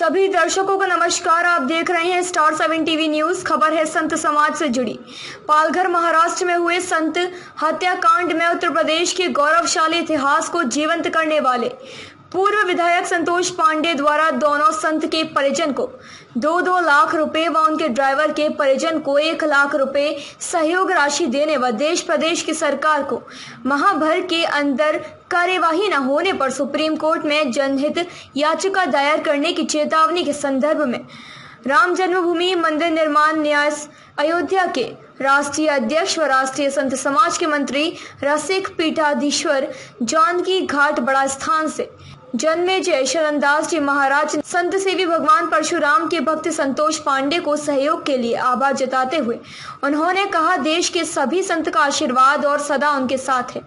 सभी दर्शकों को नमस्कार। आप देख रहे हैं स्टार 7 टीवी न्यूज। खबर है संत समाज से जुड़ी। पालघर महाराष्ट्र में हुए संत हत्याकांड में उत्तर प्रदेश के गौरवशाली इतिहास को जीवंत करने वाले पूर्व विधायक संतोष पांडे द्वारा दोनों संत के परिजन को 2-2 लाख रुपए व उनके ड्राइवर के परिजन को 1 लाख रुपए सहयोग राशि देने व देश प्रदेश की सरकार को माह भर के अंदर कार्यवाही न होने पर सुप्रीम कोर्ट में जनहित याचिका दायर करने की चेतावनी के संदर्भ में राम जन्मभूमि मंदिर निर्माण न्यास अयोध्या के राष्ट्रीय अध्यक्ष व राष्ट्रीय संत समाज के मंत्री रसिक पीठाधीश्वर जानकी घाट बड़ा स्थान से जन्मेजय शरणदास जी महाराज संत सेवी भगवान परशुराम के भक्त संतोष पांडे को सहयोग के लिए आभार जताते हुए उन्होंने कहा, देश के सभी संत का आशीर्वाद और सदा उनके साथ है,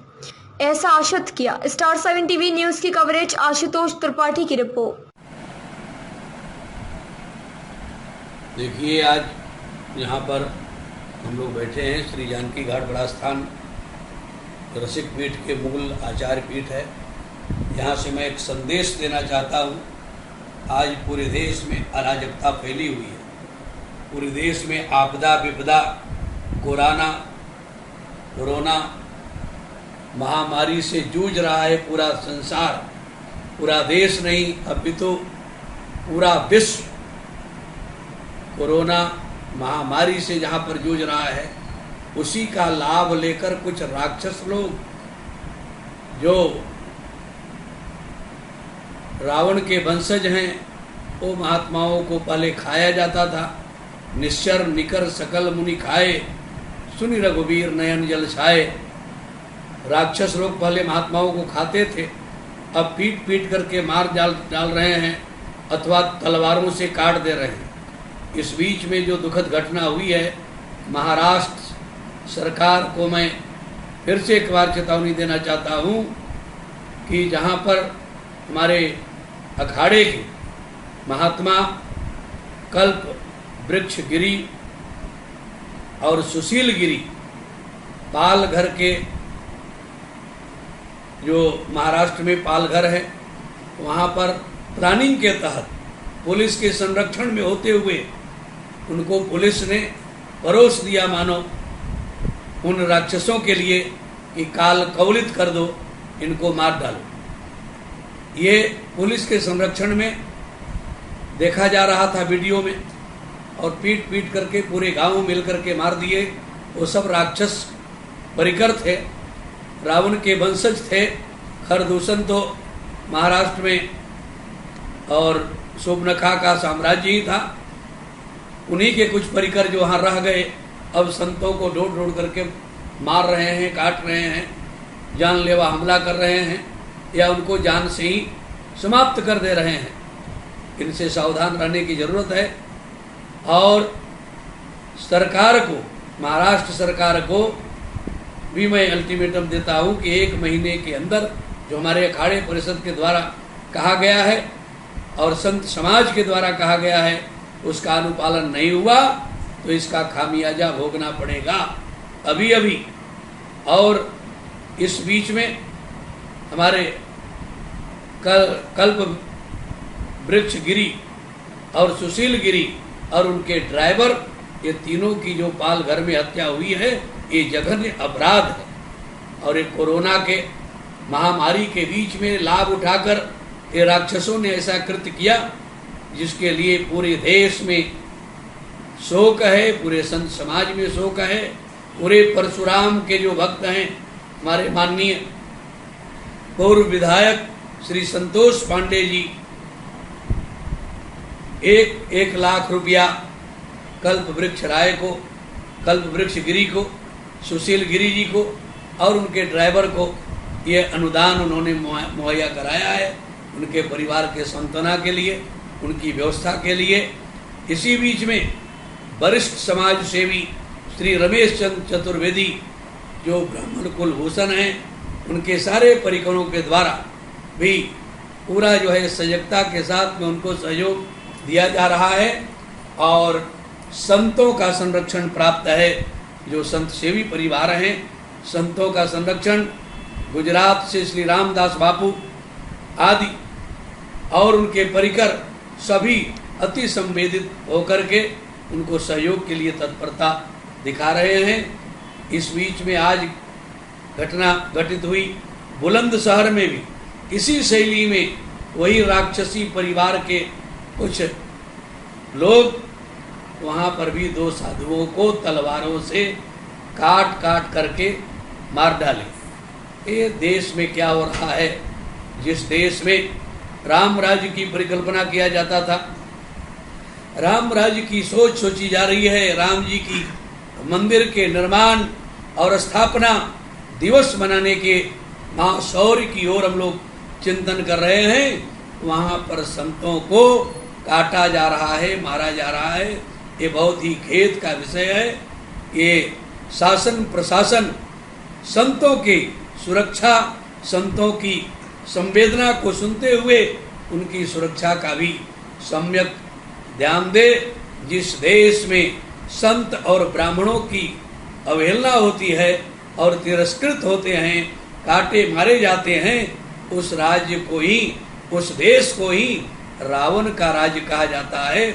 ऐसा आश्वस्त किया। स्टार 7 टीवी न्यूज की कवरेज आशुतोष त्रिपाठी की रिपोर्ट। देखिए, आज यहाँ पर हम लोग बैठे हैं श्री जानकी घाट बड़ा स्थान रसिक पीठ के मूल आचार्य पीठ है। यहाँ से मैं एक संदेश देना चाहता हूँ। आज पूरे देश में अराजकता फैली हुई है, पूरे देश में आपदा विपदा कोरोना महामारी से जूझ रहा है पूरा संसार, पूरा देश नहीं अभी तो पूरा विश्व कोरोना महामारी से जहाँ पर जूझ रहा है, उसी का लाभ लेकर कुछ राक्षस लोग जो रावण के वंशज हैं, वो महात्माओं को पहले खाया जाता था। निश्चर निकर सकल मुनि खाए, सुनि रघुवीर नयन जल छाए। राक्षस लोग पहले महात्माओं को खाते थे, अब पीट पीट करके मार डाल रहे हैं अथवा तलवारों से काट दे रहे हैं। इस बीच में जो दुखद घटना हुई है, महाराष्ट्र सरकार को मैं फिर से एक बार चेतावनी देना चाहता हूँ कि जहाँ पर हमारे अखाड़े के महात्मा कल्प वृक्ष गिरी और सुशील गिरी पालघर के, जो महाराष्ट्र में पालघर है, वहाँ पर प्लानिंग के तहत पुलिस के संरक्षण में होते हुए उनको पुलिस ने परोस दिया मानो उन राक्षसों के लिए कि काल कवलित कर दो, इनको मार डालो। ये पुलिस के संरक्षण में देखा जा रहा था वीडियो में, और पीट पीट करके पूरे गांव मिल करके मार दिए। वो सब राक्षस परिकर थे, रावण के वंशज थे। खरदूषण तो महाराष्ट्र में और शोभनखा का साम्राज्य ही था, उन्हीं के कुछ परिकर जो वहाँ रह गए, अब संतों को ढूंढ ढूंढ करके मार रहे हैं, काट रहे हैं, जानलेवा हमला कर रहे हैं या उनको जान से ही समाप्त कर दे रहे हैं। इनसे सावधान रहने की ज़रूरत है। और सरकार को, महाराष्ट्र सरकार को भी मैं अल्टीमेटम देता हूँ कि 1 महीने के अंदर जो हमारे अखाड़े परिषद के द्वारा कहा गया है और संत समाज के द्वारा कहा गया है, उसका अनुपालन नहीं हुआ तो इसका खामियाजा भोगना पड़ेगा अभी अभी। और इस बीच में हमारे कल्प वृक्ष गिरी और सुशील गिरी और उनके ड्राइवर, ये तीनों की जो पालघर में हत्या हुई है, ये जघन्य अपराध है। और ये कोरोना के महामारी के बीच में लाभ उठाकर ये राक्षसों ने ऐसा कृत्य किया, जिसके लिए पूरे देश में शोक है, पूरे संत समाज में शोक है। पूरे परशुराम के जो भक्त हैं, हमारे माननीय पूर्व विधायक श्री संतोष पांडे जी, 1 लाख रुपया कल्प वृक्ष राय को, कल्प वृक्ष गिरी को, सुशील गिरी जी को और उनके ड्राइवर को ये अनुदान उन्होंने मुहैया कराया है, उनके परिवार के सांत्वना के लिए, उनकी व्यवस्था के लिए। इसी बीच में वरिष्ठ समाज सेवी श्री रमेश चंद्र चतुर्वेदी, जो ब्राह्मण कुलभूषण हैं, उनके सारे परिकरों के द्वारा भी पूरा जो है सजगता के साथ में उनको सहयोग दिया जा रहा है। और संतों का संरक्षण प्राप्त है, जो संत सेवी परिवार हैं, संतों का संरक्षण गुजरात से श्री रामदास बापू आदि और उनके परिकर सभी अति संवेदित होकर के उनको सहयोग के लिए तत्परता दिखा रहे हैं। इस बीच में आज घटना घटित हुई बुलंदशहर में भी इसी शैली में वही राक्षसी परिवार के कुछ लोग वहाँ पर भी 2 साधुओं को तलवारों से काट काट करके मार डाले। ये देश में क्या हो रहा है? जिस देश में राम राज्य की परिकल्पना किया जाता था, राम राज्य की सोच सोची जा रही है, राम जी की मंदिर के निर्माण और स्थापना दिवस मनाने के महाशौर्य की ओर हम लोग चिंतन कर रहे हैं, वहाँ पर संतों को काटा जा रहा है, मारा जा रहा है। ये बहुत ही खेद का विषय है। ये शासन प्रशासन संतों की सुरक्षा, संतों की संवेदना को सुनते हुए उनकी सुरक्षा का भी सम्यक ध्यान दे। जिस देश में संत और ब्राह्मणों की अवहेलना होती है और तिरस्कृत होते हैं, काटे मारे जाते हैं, उस राज्य को ही, उस देश को ही रावण का राज्य कहा जाता है।